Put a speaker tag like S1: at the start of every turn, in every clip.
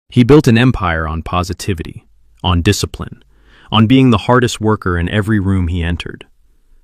S1: He built an empire on positivity, on discipline, on being the hardest worker in every room he entered.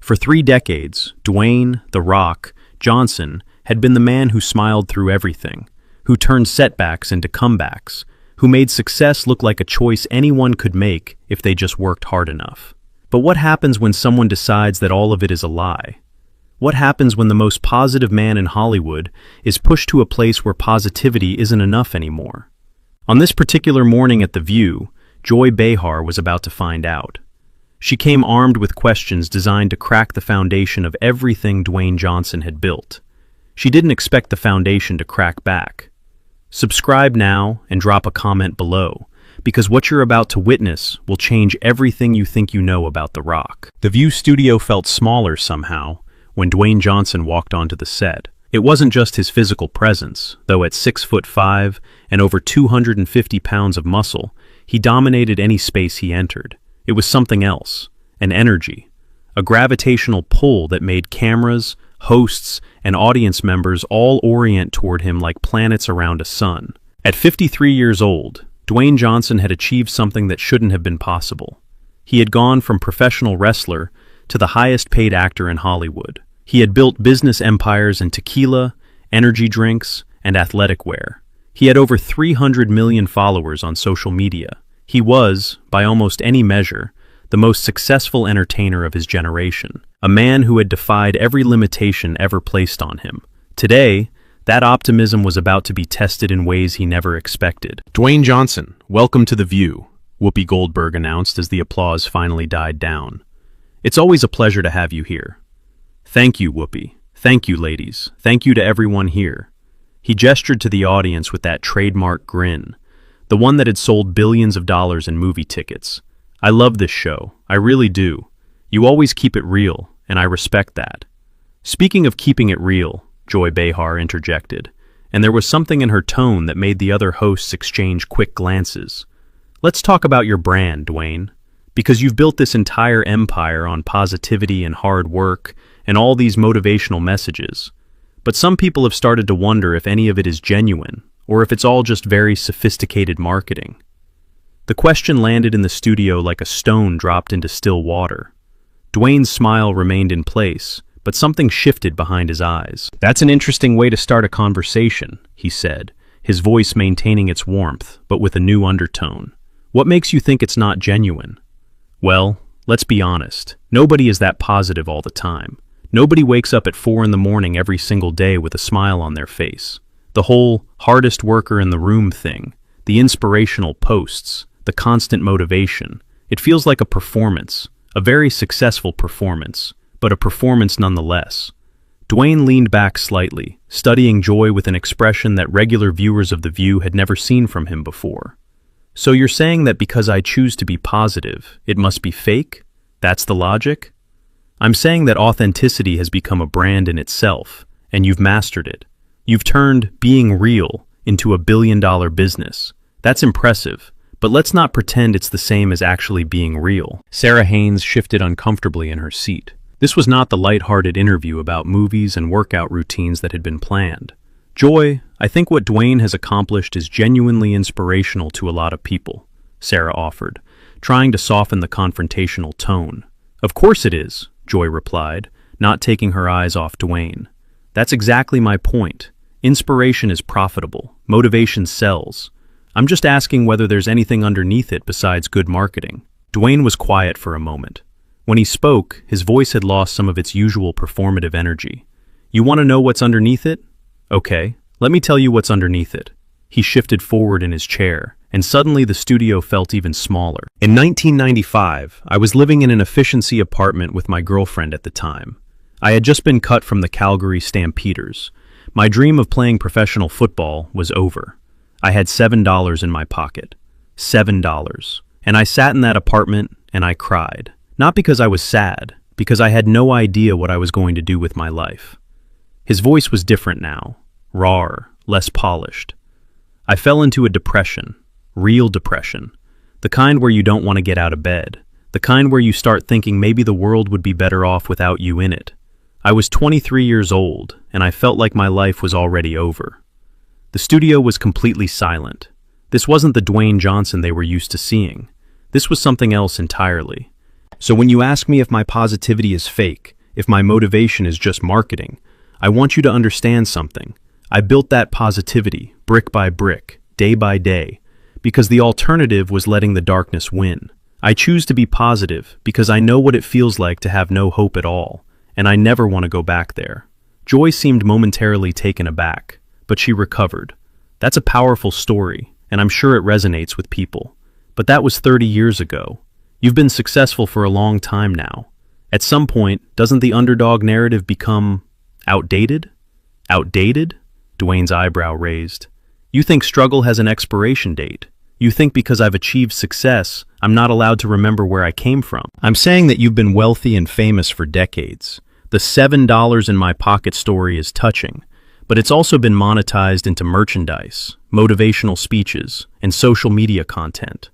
S1: For 3 decades, Dwayne "The Rock" Johnson had been the man who smiled through everything, who turned setbacks into comebacks, who made success look like a choice anyone could make if they just worked hard enough. But what happens when someone decides that all of it is a lie? What happens when the most positive man in Hollywood is pushed to a place where positivity isn't enough anymore? On this particular morning at The View, Joy Behar was about to find out. She came armed with questions designed to crack the foundation of everything Dwayne Johnson had built. She didn't expect the foundation to crack back. Subscribe now and drop a comment below, because what you're about to witness will change everything you think you know about The Rock. The View studio felt smaller somehow when Dwayne Johnson walked onto the set. It wasn't just his physical presence, though at 6'5" and over 250 pounds of muscle, he dominated any space he entered. It was something else, an energy, a gravitational pull that made cameras, hosts, and audience members all orient toward him like planets around a sun. At 53 years old, Dwayne Johnson had achieved something that shouldn't have been possible. He had gone from professional wrestler to the highest-paid actor in Hollywood. He had built business empires in tequila, energy drinks, and athletic wear. He had over 300 million followers on social media. He was, by almost any measure, the most successful entertainer of his generation, a man who had defied every limitation ever placed on him. Today, that optimism was about to be tested in ways he never expected. "Dwayne Johnson, welcome to The View," Whoopi Goldberg announced as the applause finally died down. "It's always a pleasure to have you here." "Thank you, Whoopi. Thank you, ladies. Thank you to everyone here." He gestured to the audience with that trademark grin, the one that had sold billions of dollars in movie tickets. "I love this show. I really do. You always keep it real, and I respect that." "Speaking of keeping it real," Joy Behar interjected, and there was something in her tone that made the other hosts exchange quick glances. "Let's talk about your brand, Dwayne, because you've built this entire empire on positivity and hard work and all these motivational messages. But some people have started to wonder if any of it is genuine, or if it's all just very sophisticated marketing." The question landed in the studio like a stone dropped into still water. Dwayne's smile remained in place, but something shifted behind his eyes. "That's an interesting way to start a conversation," he said, his voice maintaining its warmth, but with a new undertone. "What makes you think it's not genuine?" "Well, let's be honest. Nobody is that positive all the time. Nobody wakes up at 4 in the morning every single day with a smile on their face. The whole hardest worker in the room thing, the inspirational posts, the constant motivation. It feels like a performance, a very successful performance, but a performance nonetheless." Dwayne leaned back slightly, studying Joy with an expression that regular viewers of The View had never seen from him before. "So you're saying that because I choose to be positive, it must be fake? That's the logic?" "I'm saying that authenticity has become a brand in itself, and you've mastered it. You've turned being real into a billion-dollar business. That's impressive, but let's not pretend it's the same as actually being real." Sarah Haynes shifted uncomfortably in her seat. This was not the light-hearted interview about movies and workout routines that had been planned. "Joy, I think what Dwayne has accomplished is genuinely inspirational to a lot of people," Sarah offered, trying to soften the confrontational tone. "Of course it is," Joy replied, not taking her eyes off Dwayne. "That's exactly my point. Inspiration is profitable. Motivation sells. I'm just asking whether there's anything underneath it besides good marketing." Dwayne was quiet for a moment. When he spoke, his voice had lost some of its usual performative energy. "You want to know what's underneath it? Okay, let me tell you what's underneath it." He shifted forward in his chair, and suddenly the studio felt even smaller. "In 1995, I was living in an efficiency apartment with my girlfriend at the time. I had just been cut from the Calgary Stampeders. My dream of playing professional football was over. I had $7 in my pocket. $7. And I sat in that apartment and I cried. Not because I was sad, because I had no idea what I was going to do with my life." His voice was different now, rawer, less polished. "I fell into a depression, real depression, the kind where you don't want to get out of bed, the kind where you start thinking maybe the world would be better off without you in it. I was 23 years old, and I felt like my life was already over." The studio was completely silent. This wasn't the Dwayne Johnson they were used to seeing. This was something else entirely. So when you ask me if my positivity is fake, if my motivation is just marketing, I want you to understand something. I built that positivity, brick by brick, day by day, because the alternative was letting the darkness win. I choose to be positive because I know what it feels like to have no hope at all, and I never want to go back there. Joy seemed momentarily taken aback, but she recovered. That's a powerful story, and I'm sure it resonates with people. But that was 30 years ago. You've been successful for a long time now. At some point, doesn't the underdog narrative become outdated? Outdated? Dwayne's eyebrow raised. You think struggle has an expiration date. You think because I've achieved success, I'm not allowed to remember where I came from. I'm saying that you've been wealthy and famous for decades. The $7 in my pocket story is touching, but it's also been monetized into merchandise, motivational speeches, and social media content.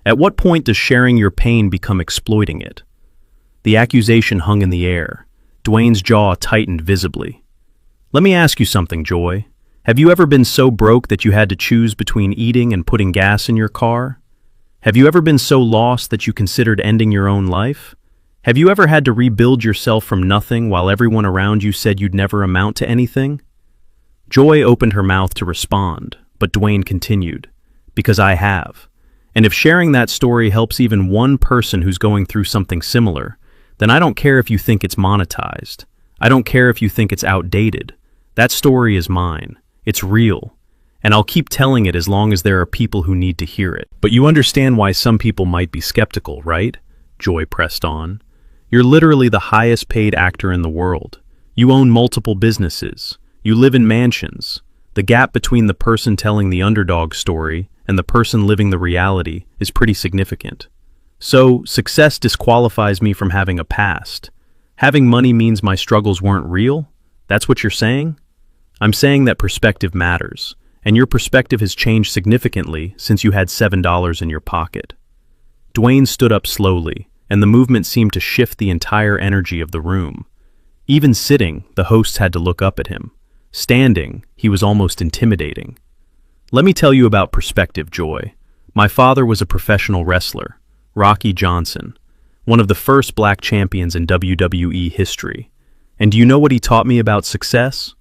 S1: At what point does sharing your pain become exploiting it? The accusation hung in the air. Dwayne's jaw tightened visibly. Let me ask you something, Joy. Have you ever been so broke that you had to choose between eating and putting gas in your car? Have you ever been so lost that you considered ending your own life? Have you ever had to rebuild yourself from nothing while everyone around you said you'd never amount to anything? Joy opened her mouth to respond, but Dwayne continued, because I have. And if sharing that story helps even one person who's going through something similar, then I don't care if you think it's monetized. I don't care if you think it's outdated. That story is mine. It's real. And I'll keep telling it as long as there are people who need to hear it. But you understand why some people might be skeptical, right? Joy pressed on. You're literally the highest paid actor in the world. You own multiple businesses. You live in mansions. The gap between the person telling the underdog story and the person living the reality is pretty significant. So, success disqualifies me from having a past. Having money means my struggles weren't real? That's what you're saying? I'm saying that perspective matters, and your perspective has changed significantly since you had $7 in your pocket. Dwayne stood up slowly, and the movement seemed to shift the entire energy of the room. Even sitting, the hosts had to look up at him. Standing, he was almost intimidating. Let me tell you about perspective, Joy. My father was a professional wrestler, Rocky Johnson, one of the first black champions in WWE history. And do you know what he taught me about success?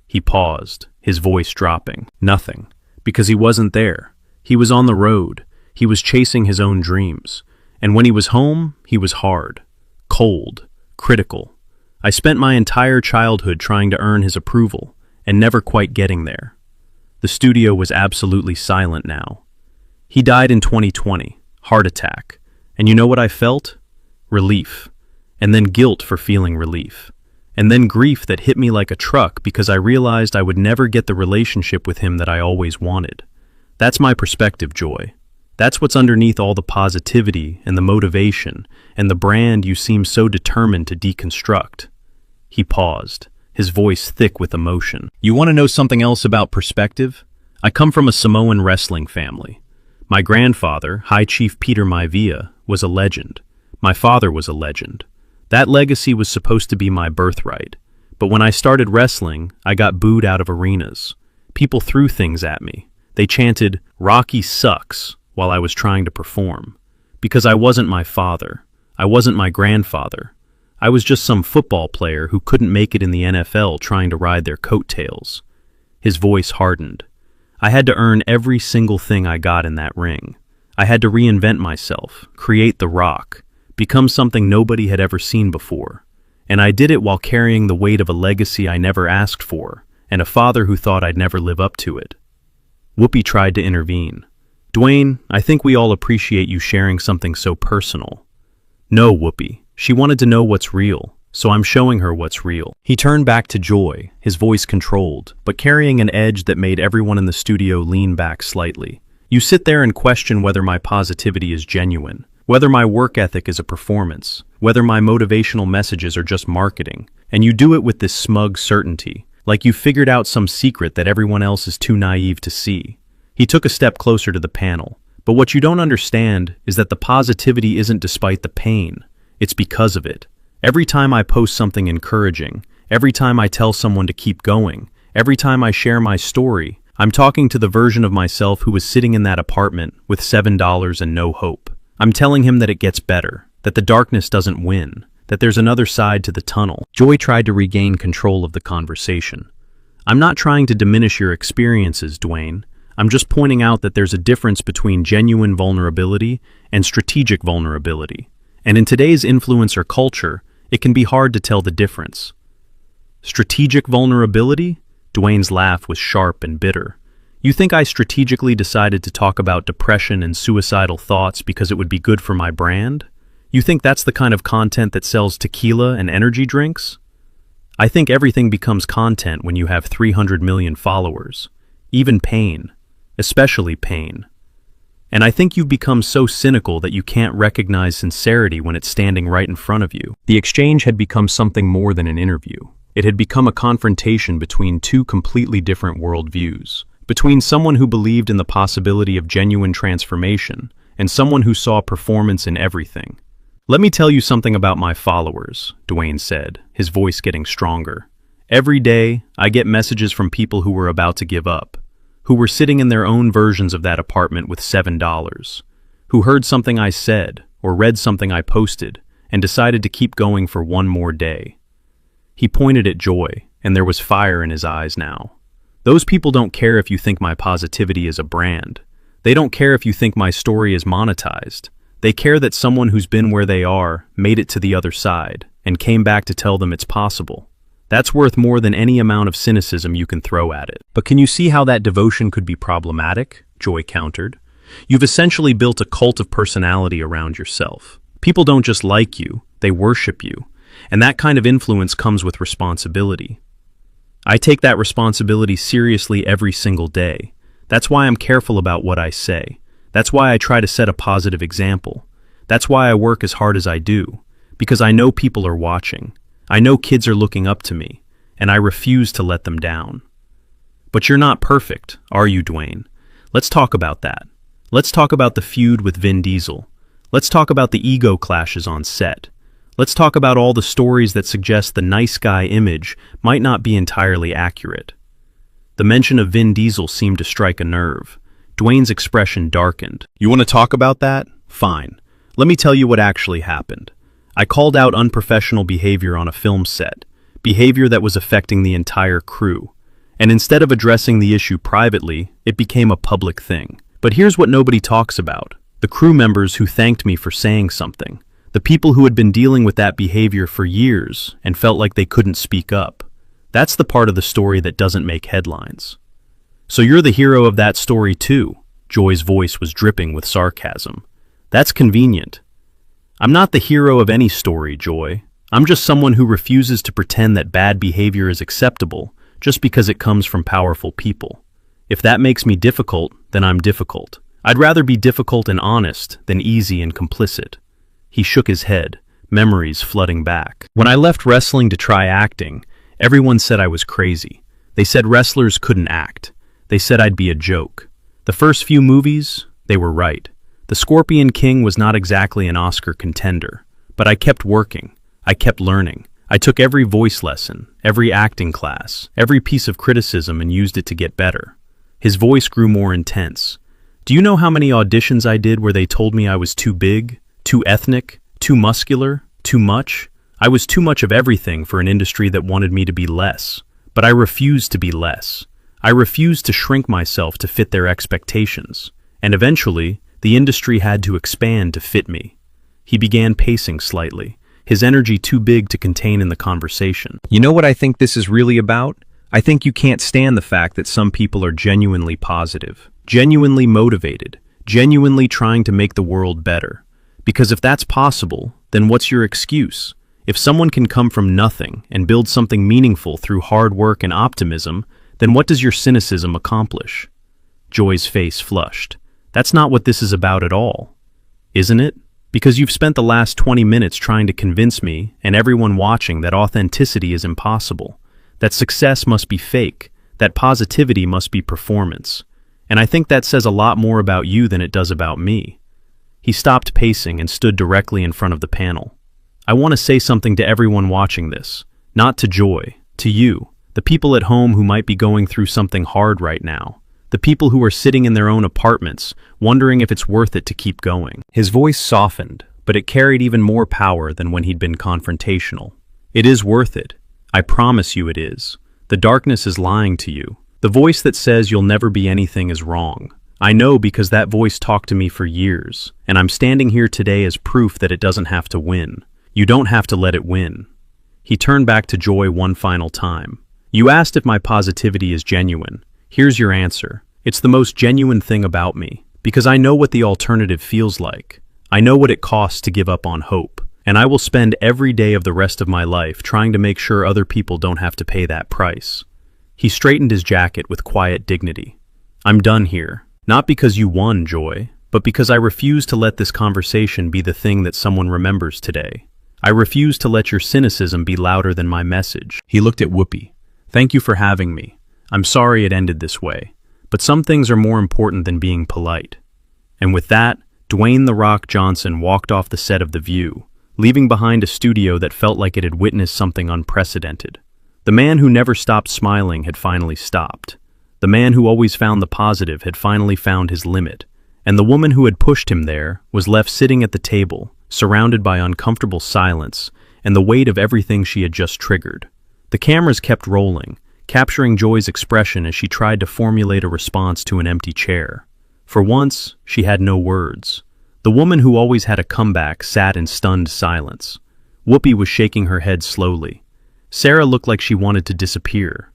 S1: He paused, his voice dropping. Nothing, because he wasn't there. He was on the road. He was chasing his own dreams. And when he was home, he was hard, cold, critical. I spent my entire childhood trying to earn his approval, and never quite getting there. The studio was absolutely silent now. He died in 2020, heart attack. And you know what I felt? Relief. And then guilt for feeling relief. And then grief that hit me like a truck because I realized I would never get the relationship with him that I always wanted. That's my perspective, Joy. That's what's underneath all the positivity and the motivation and the brand you seem so determined to deconstruct. He paused, his voice thick with emotion. You want to know something else about perspective? I come from a Samoan wrestling family. My grandfather, High Chief Peter Maivia, was a legend. My father was a legend. That legacy was supposed to be my birthright. But when I started wrestling, I got booed out of arenas. People threw things at me. They chanted, "Rocky sucks," while I was trying to perform. Because I wasn't my father. I wasn't my grandfather. I was just some football player who couldn't make it in the NFL trying to ride their coattails. His voice hardened. I had to earn every single thing I got in that ring. I had to reinvent myself, create the Rock, become something nobody had ever seen before. And I did it while carrying the weight of a legacy I never asked for, and a father who thought I'd never live up to it. Whoopi tried to intervene. Dwayne, I think we all appreciate you sharing something so personal. No, Whoopi. She wanted to know what's real, so I'm showing her what's real. He turned back to Joy, his voice controlled, but carrying an edge that made everyone in the studio lean back slightly. You sit there and question whether my positivity is genuine, whether my work ethic is a performance, whether my motivational messages are just marketing, and you do it with this smug certainty, like you figured out some secret that everyone else is too naive to see. He took a step closer to the panel, but what you don't understand is that the positivity isn't despite the pain. It's because of it. Every time I post something encouraging, every time I tell someone to keep going, every time I share my story, I'm talking to the version of myself who was sitting in that apartment with $7 and no hope. I'm telling him that it gets better, that the darkness doesn't win, that there's another side to the tunnel. Joy tried to regain control of the conversation. I'm not trying to diminish your experiences, Dwayne. I'm just pointing out that there's a difference between genuine vulnerability and strategic vulnerability. And in today's influencer culture, it can be hard to tell the difference. Strategic vulnerability? Dwayne's laugh was sharp and bitter. You think I strategically decided to talk about depression and suicidal thoughts because it would be good for my brand? You think that's the kind of content that sells tequila and energy drinks? I think everything becomes content when you have 300 million followers. Even pain. Especially pain. And I think you've become so cynical that you can't recognize sincerity when it's standing right in front of you. The exchange had become something more than an interview. It had become a confrontation between two completely different worldviews, between someone who believed in the possibility of genuine transformation and someone who saw performance in everything. Let me tell you something about my followers, Dwayne said, his voice getting stronger. Every day, I get messages from people who were about to give up, who were sitting in their own versions of that apartment with $7, who heard something I said or read something I posted and decided to keep going for one more day. He pointed at Joy, and there was fire in his eyes now. Those people don't care if you think my positivity is a brand. They don't care if you think my story is monetized. They care that someone who's been where they are made it to the other side and came back to tell them it's possible. That's worth more than any amount of cynicism you can throw at it. But can you see how that devotion could be problematic? Joy countered. You've essentially built a cult of personality around yourself. People don't just like you, they worship you. And that kind of influence comes with responsibility. I take that responsibility seriously every single day. That's why I'm careful about what I say. That's why I try to set a positive example. That's why I work as hard as I do. Because I know people are watching. I know kids are looking up to me, and I refuse to let them down. But you're not perfect, are you, Dwayne? Let's talk about that. Let's talk about the feud with Vin Diesel. Let's talk about the ego clashes on set. Let's talk about all the stories that suggest the nice guy image might not be entirely accurate. The mention of Vin Diesel seemed to strike a nerve. Dwayne's expression darkened. You want to talk about that? Fine. Let me tell you what actually happened. I called out unprofessional behavior on a film set, behavior that was affecting the entire crew. And instead of addressing the issue privately, it became a public thing. But here's what nobody talks about. The crew members who thanked me for saying something. The people who had been dealing with that behavior for years and felt like they couldn't speak up. That's the part of the story that doesn't make headlines. So you're the hero of that story too. Joy's voice was dripping with sarcasm. That's convenient. I'm not the hero of any story, Joy. I'm just someone who refuses to pretend that bad behavior is acceptable just because it comes from powerful people. If that makes me difficult, then I'm difficult. I'd rather be difficult and honest than easy and complicit. He shook his head, memories flooding back. When I left wrestling to try acting, everyone said I was crazy. They said wrestlers couldn't act. They said I'd be a joke. The first few movies, they were right. The Scorpion King was not exactly an Oscar contender, but I kept working. I kept learning. I took every voice lesson, every acting class, every piece of criticism and used it to get better. His voice grew more intense. Do you know how many auditions I did where they told me I was too big? Too ethnic, too muscular, too much? I was too much of everything for an industry that wanted me to be less. But I refused to be less. I refused to shrink myself to fit their expectations. And eventually, the industry had to expand to fit me. He began pacing slightly, his energy too big to contain in the conversation. You know what I think this is really about? I think you can't stand the fact that some people are genuinely positive, genuinely motivated, genuinely trying to make the world better. Because if that's possible, then what's your excuse? If someone can come from nothing and build something meaningful through hard work and optimism, then what does your cynicism accomplish? Joy's face flushed. That's not what this is about at all. Isn't it? Because you've spent the last 20 minutes trying to convince me and everyone watching that authenticity is impossible, that success must be fake, that positivity must be performance. And I think that says a lot more about you than it does about me. He stopped pacing and stood directly in front of the panel. I want to say something to everyone watching this, not to Joy, to you, the people at home who might be going through something hard right now. the people who are sitting in their own apartments, wondering if it's worth it to keep going. His voice softened, but it carried even more power than when he'd been confrontational. It is worth it. I promise you it is. The darkness is lying to you. The voice that says you'll never be anything is wrong. I know because that voice talked to me for years, and I'm standing here today as proof that it doesn't have to win. You don't have to let it win. He turned back to Joy one final time. You asked if my positivity is genuine. Here's your answer. It's the most genuine thing about me, because I know what the alternative feels like. I know what it costs to give up on hope, and I will spend every day of the rest of my life trying to make sure other people don't have to pay that price. He straightened his jacket with quiet dignity. I'm done here. Not because you won, Joy, but because I refuse to let this conversation be the thing that someone remembers today. I refuse to let your cynicism be louder than my message. He looked at Whoopi. Thank you for having me. I'm sorry it ended this way, but some things are more important than being polite. And with that, Dwayne "The Rock" Johnson walked off the set of The View, leaving behind a studio that felt like it had witnessed something unprecedented. The man who never stopped smiling had finally stopped. The man who always found the positive had finally found his limit, and the woman who had pushed him there was left sitting at the table, surrounded by uncomfortable silence and the weight of everything she had just triggered. The cameras kept rolling, capturing Joy's expression as she tried to formulate a response to an empty chair. For once, she had no words. The woman who always had a comeback sat in stunned silence. Whoopi was shaking her head slowly. Sarah looked like she wanted to disappear.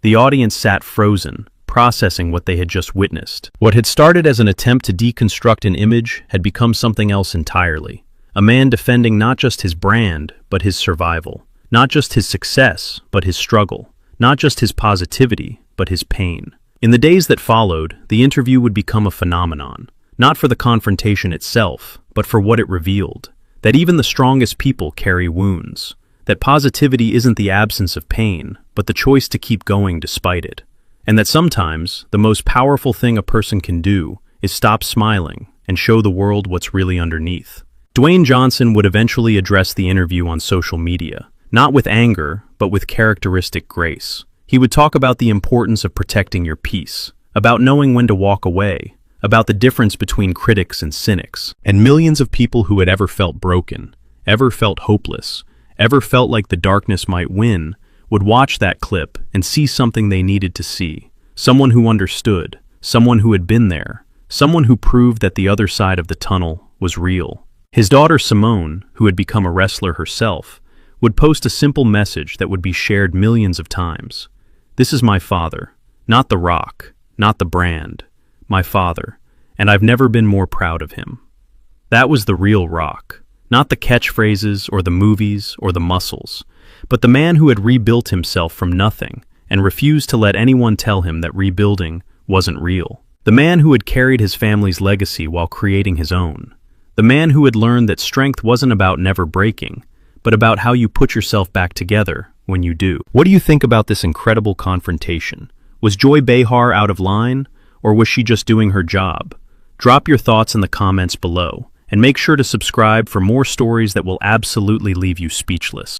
S1: The audience sat frozen, processing what they had just witnessed. What had started as an attempt to deconstruct an image had become something else entirely. A man defending not just his brand, but his survival. Not just his success, but his struggle. Not just his positivity, but his pain. In the days that followed, the interview would become a phenomenon. Not for the confrontation itself, but for what it revealed. That even the strongest people carry wounds. That positivity isn't the absence of pain, but the choice to keep going despite it. And that sometimes, the most powerful thing a person can do is stop smiling and show the world what's really underneath. Dwayne Johnson would eventually address the interview on social media, not with anger, but with characteristic grace. He would talk about the importance of protecting your peace, about knowing when to walk away, about the difference between critics and cynics. And millions of people who had ever felt broken, ever felt hopeless, ever felt like the darkness might win, would watch that clip and see something they needed to see. Someone who understood, someone who had been there, someone who proved that the other side of the tunnel was real. His daughter Simone, who had become a wrestler herself, would post a simple message that would be shared millions of times. This is my father, not The Rock, not the brand, my father, and I've never been more proud of him. That was the real Rock. Not the catchphrases or the movies or the muscles, but the man who had rebuilt himself from nothing and refused to let anyone tell him that rebuilding wasn't real. The man who had carried his family's legacy while creating his own. The man who had learned that strength wasn't about never breaking, but about how you put yourself back together when you do. What do you think about this incredible confrontation? Was Joy Behar out of line, or was she just doing her job? Drop your thoughts in the comments below. And make sure to subscribe for more stories that will absolutely leave you speechless.